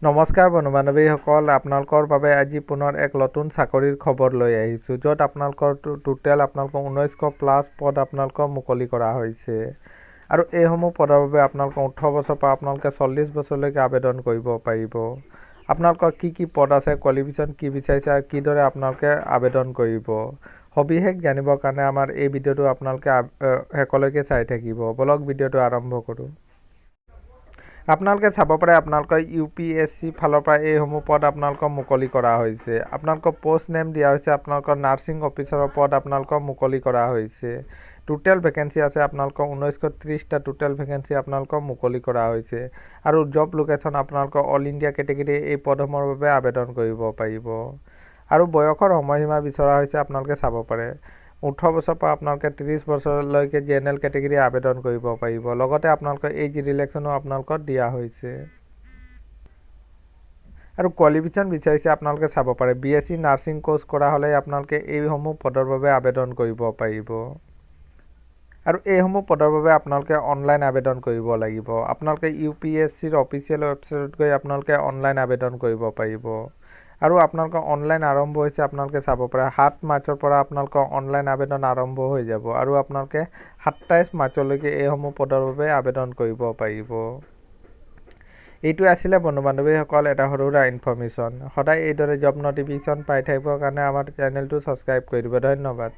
নমস্কাৰ বন্ধু বান্ধৱীসকল, আপোনালোকৰ বাবে আজি পুনৰ এক নতুন চাকৰিৰ খবৰ লৈ আহিছোঁ, য'ত আপোনালোকৰ টোটেল 19+ পদ আপোনালোকৰ মুকলি কৰা হৈছে। আৰু এইসমূহ পদৰ বাবে আপোনালোকৰ 18 বছৰৰ পৰা আপোনালোকে 40 বছৰলৈকে আবেদন কৰিব পাৰিব। আপোনালোকৰ কি পদ আছে, কোৱালিফিকেশ্যন কি বিচাৰিছে আৰু কিদৰে আপোনালোকে আবেদন কৰিব, সবিশেষ জানিবৰ কাৰণে আমাৰ এই ভিডিঅ'টো আপোনালোকে শেষলৈকে চাই থাকিব। বলক ভিডিঅ'টো আৰম্ভ কৰোঁ। আপোনালোকে চাব পাৰে আপোনালোকৰ UPSC ফালৰ পৰা এইসমূহ পদ আপোনালোকৰ মুকলি কৰা হৈছে। আপোনালোকৰ পোষ্ট নেম দিয়া হৈছে, আপোনালোকৰ নাৰ্ছিং অফিচাৰৰ পদ আপোনালোকৰ মুকলি কৰা হৈছে। টোটেল ভেকেঞ্চি আছে আপোনালোকৰ 1930টা টোটেল ভেকেঞ্চি আপোনালোকৰ মুকলি কৰা হৈছে। আৰু জব লোকেশ্যন আপোনালোকৰ অল ইণ্ডিয়া কেটেগৰী এই পদসমূহৰ বাবে আবেদন কৰিব পাৰিব। আৰু বয়সৰ সময়সীমা বিচৰা হৈছে, আপোনালোকে চাব পাৰে 18 বছৰৰ পৰা আপোনালোকে 30 বছৰলৈকে জেনেৰেল কেটেগৰী আবেদন কৰিব পাৰিব। লগতে আপোনালোকৰ এজ ৰিলেক্সনো আপোনালোকক দিয়া হৈছে। আৰু কোৱালিফিকেশ্যন বিচাৰিছে, আপোনালোকে চাব পাৰে BSc নাৰ্ছিং কোৰ্চ কৰা হ'লে আপোনালোকে এইসমূহ পদৰ বাবে আবেদন কৰিব পাৰিব। আৰু এইসমূহ পদৰ বাবে আপোনালোকে অনলাইন আবেদন কৰিব লাগিব। আপোনালোকে UPSCৰ অফিচিয়েল ৱেবছাইটত গৈ আপোনালোকে অনলাইন আবেদন কৰিব পাৰিব। আৰু আপোনালোকৰ অনলাইন আৰম্ভ হৈছে, আপোনালোকে চাব পাৰে 7 মাৰ্চৰ পৰা আপোনালোকৰ অনলাইন আবেদন আৰম্ভ হৈ যাব। আৰু আপোনালোকে 27 মাৰ্চলৈকে এইসমূহ পদৰ বাবে আবেদন কৰিব পাৰিব। এইটোৱে আছিলে বন্ধু বান্ধৱীসকল এটা সৰু সুৰা ইনফৰ্মেশ্যন। সদায় এইদৰে জব নটিফিকেশ্যন পাই থাকিবৰ কাৰণে আমাৰ চেনেলটো ছাবস্ক্ৰাইব কৰি দিব। ধন্যবাদ।